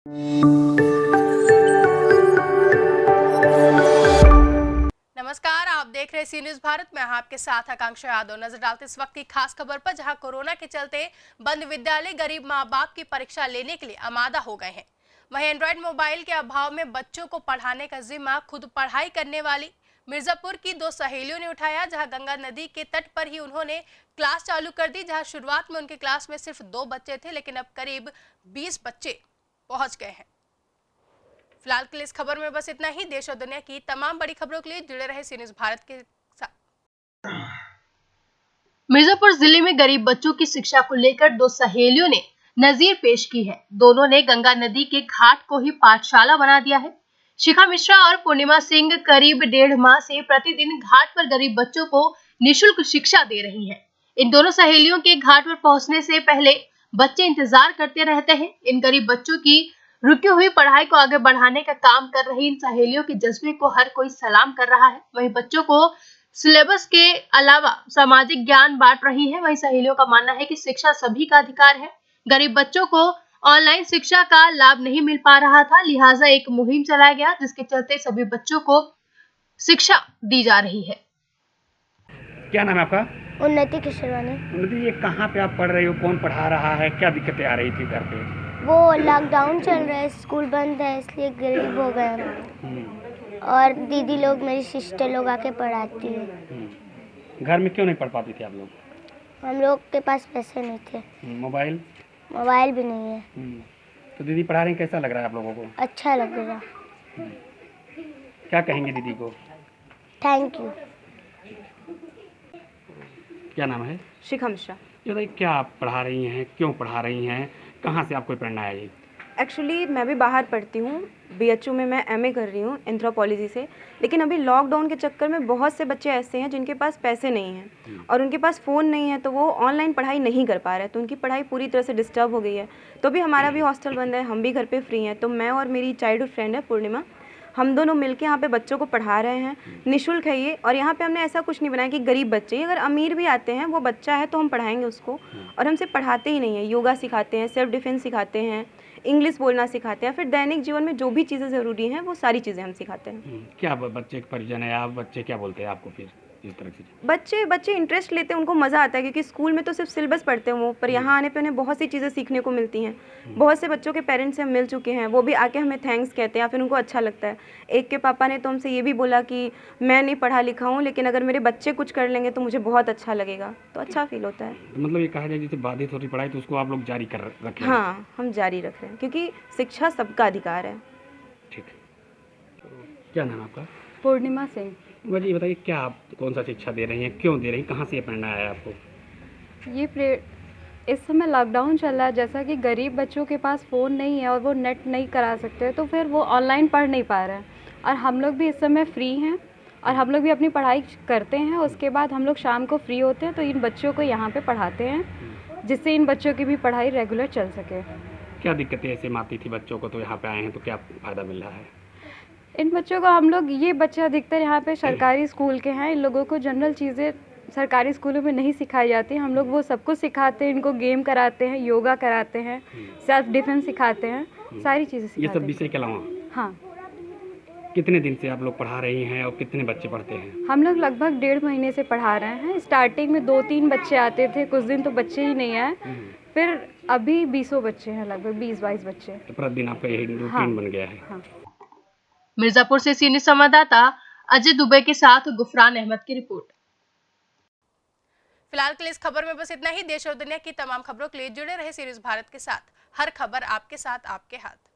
नमस्कार, आप देख रहे सी न्यूज भारत में। आपके साथ आकांक्षा यादव। नजर डालते इस वक्त की खास खबर पर, जहां कोरोना के चलते बंद विद्यालय गरीब मां बाप की परीक्षा लेने के लिए आमादा हो गए हैं। वहीं एंड्रॉइड मोबाइल के अभाव में बच्चों को पढ़ाने का जिम्मा खुद पढ़ाई करने वाली मिर्जापुर की दो सहेलियों ने उठाया, जहां गंगा नदी के तट पर ही उन्होंने क्लास चालू कर दी। जहां शुरुआत में उनके क्लास में सिर्फ 2 बच्चे थे, लेकिन अब करीब 20 बच्चे पहुंच गए हैं। फिलहाल के लिए इस खबर में बस इतना ही। देश और दुनिया की तमाम बड़ी खबरों के लिए जुड़े रहे सी न्यूज भारत के साथ। मिर्जापुर जिले में गरीब बच्चों की शिक्षा को लेकर दो सहेलियों ने नजीर पेश की है। दोनों ने गंगा नदी के घाट को ही पाठशाला बना दिया है। शिखा मिश्रा और पूर्णिमा सिंह करीब 1.5 माह से प्रतिदिन घाट पर गरीब बच्चों को निःशुल्क शिक्षा दे रही हैं। इन दोनों सहेलियों के घाट पर पहुंचने से पहले बच्चे इंतजार करते रहते हैं। इन गरीब बच्चों की रुकी हुई पढ़ाई को आगे बढ़ाने का काम कर रही इन सहेलियों के जज्बे को हर कोई सलाम कर रहा है। वहीं बच्चों को सिलेबस के अलावा सामाजिक ज्ञान बांट रही है। वहीं सहेलियों का मानना है कि शिक्षा सभी का अधिकार है। गरीब बच्चों को ऑनलाइन शिक्षा का लाभ नहीं मिल पा रहा था, लिहाजा एक मुहिम चलाया गया, जिसके चलते सभी बच्चों को शिक्षा दी जा रही है। क्या नाम है आपका? उन्नति किशोरवानी। उन्नति, ये कहाँ पे आप पढ़ रही हो? कौन पढ़ा रहा है? क्या दिक्कतें आ रही थी घर पे? वो लॉकडाउन चल रहा है, स्कूल बंद है, इसलिए गरीब हो गए हम। और दीदी लोग, मेरी सिस्टर लोग आके पढ़ाती है। घर में क्यों नहीं पढ़ पाती थी आप लोग? हम लोग के पास पैसे नहीं थे। मोबाइल भी नहीं है। तो दीदी पढ़ा रही हैं, कैसा लग रहा है आप लोगों को? अच्छा लग रहा। क्या कहेंगे दीदी को? Thank you. क्या नाम है? शिखा मिश्रा। ये बताइए, क्या आप पढ़ा रही हैं, क्यों पढ़ा रही हैं, कहाँ से आपको प्रेरणा आई? एक्चुअली मैं भी बाहर पढ़ती हूँ, बीएचयू में मैं एमए कर रही हूँ एंथ्रोपोलॉजी से। लेकिन अभी लॉकडाउन के चक्कर में बहुत से बच्चे ऐसे हैं जिनके पास पैसे नहीं हैं और उनके पास फ़ोन नहीं है, तो वो ऑनलाइन पढ़ाई नहीं कर पा रहे हैं, तो उनकी पढ़ाई पूरी तरह से डिस्टर्ब हो गई है। तो भी हमारा भी हॉस्टल बंद है, हम भी घर पे फ्री हैं, तो मैं और मेरी चाइल्डहुड फ्रेंड है पूर्णिमा, हम दोनों मिलके यहाँ पे बच्चों को पढ़ा रहे हैं। निःशुल्क है ये, और यहाँ पे हमने ऐसा कुछ नहीं बनाया कि गरीब बच्चे, अगर अमीर भी आते हैं, वो बच्चा है तो हम पढ़ाएंगे उसको। और हम सिर्फ पढ़ाते ही नहीं है, योगा सिखाते हैं, सेल्फ डिफेंस सिखाते हैं, इंग्लिश बोलना सिखाते हैं, फिर दैनिक जीवन में जो भी चीज़ें ज़रूरी हैं वो सारी चीज़ें हम सिखाते हैं। क्या बच्चे के परिजन है, आप बच्चे क्या बोलते हैं आपको? फिर इस तरह से बच्चे इंटरेस्ट लेते हैं, उनको मज़ा आता है, क्योंकि स्कूल में तो सिर्फ सिलेबस पढ़ते हैं वो, पर यहाँ आने पे उन्हें बहुत सी चीज़ें सीखने को मिलती हैं। बहुत से बच्चों के पेरेंट्स से हम मिल चुके हैं, वो भी आके हमें थैंक्स कहते हैं या फिर उनको अच्छा लगता है। एक के पापा ने तो हमसे ये भी बोला कि मैं नहीं पढ़ा लिखा हूँ, लेकिन अगर मेरे बच्चे कुछ कर लेंगे तो मुझे बहुत अच्छा लगेगा, तो अच्छा फील होता है। तो मतलब ये कहा जाए जैसे बाधित हो रही पढ़ाई, तो उसको आप लोग जारी कर रखें? हाँ, हम जारी रख रहे हैं, क्योंकि शिक्षा सबका अधिकार है। ठीक है। क्या नाम है आपका? पूर्णिमा सिंह। मुझे बताइए, क्या आप कौन सा शिक्षा दे रही हैं, क्यों दे रही हैं, कहाँ से ये प्रेरणा आया आपको? इस समय लॉकडाउन चल रहा है, जैसा कि गरीब बच्चों के पास फ़ोन नहीं है और वो नेट नहीं करा सकते, तो फिर वो ऑनलाइन पढ़ नहीं पा रहे हैं। और हम लोग भी इस समय फ्री हैं और हम लोग भी अपनी पढ़ाई करते हैं। उसके बाद हम लोग शाम को फ्री होते हैं तो इन बच्चों को यहाँ पे पढ़ाते हैं, जिससे इन बच्चों की भी पढ़ाई रेगुलर चल सके। क्या दिक्कतें ऐसे आती थी बच्चों को, तो यहाँ पे आए हैं तो क्या फ़ायदा मिल रहा है? इन बच्चों को हम लोग, ये बच्चे अधिकतर यहाँ पे सरकारी स्कूल के हैं, इन लोगों को जनरल चीज़ें सरकारी स्कूलों में नहीं सिखाई जाती। हम लोग वो सब कुछ सिखाते हैं, इनको गेम कराते हैं, योगा कराते हैं, सेल्फ डिफेंस सिखाते हैं, सारी चीज़ें सिखाते हैं। ये सब विषय के अलावा? हाँ। कितने दिन से आप लोग पढ़ा रही हैं और कितने बच्चे पढ़ते हैं? हम लोग लगभग 1.5 महीने से पढ़ा रहे हैं। स्टार्टिंग में 2-3 बच्चे आते थे, कुछ दिन तो बच्चे ही नहीं आए, फिर अभी 20 बच्चे हैं, लगभग 20-22 बच्चे। तो प्रतिदिन आपका यही रूटीन बन गया है? हाँ। मिर्जापुर से सी न्यूज संवाददाता अजय दुबे के साथ गुफरान अहमद की रिपोर्ट। फिलहाल के लिए इस खबर में बस इतना ही। देश और दुनिया की तमाम खबरों के लिए जुड़े रहे सी न्यूज भारत के साथ। हर खबर आपके साथ, आपके हाथ।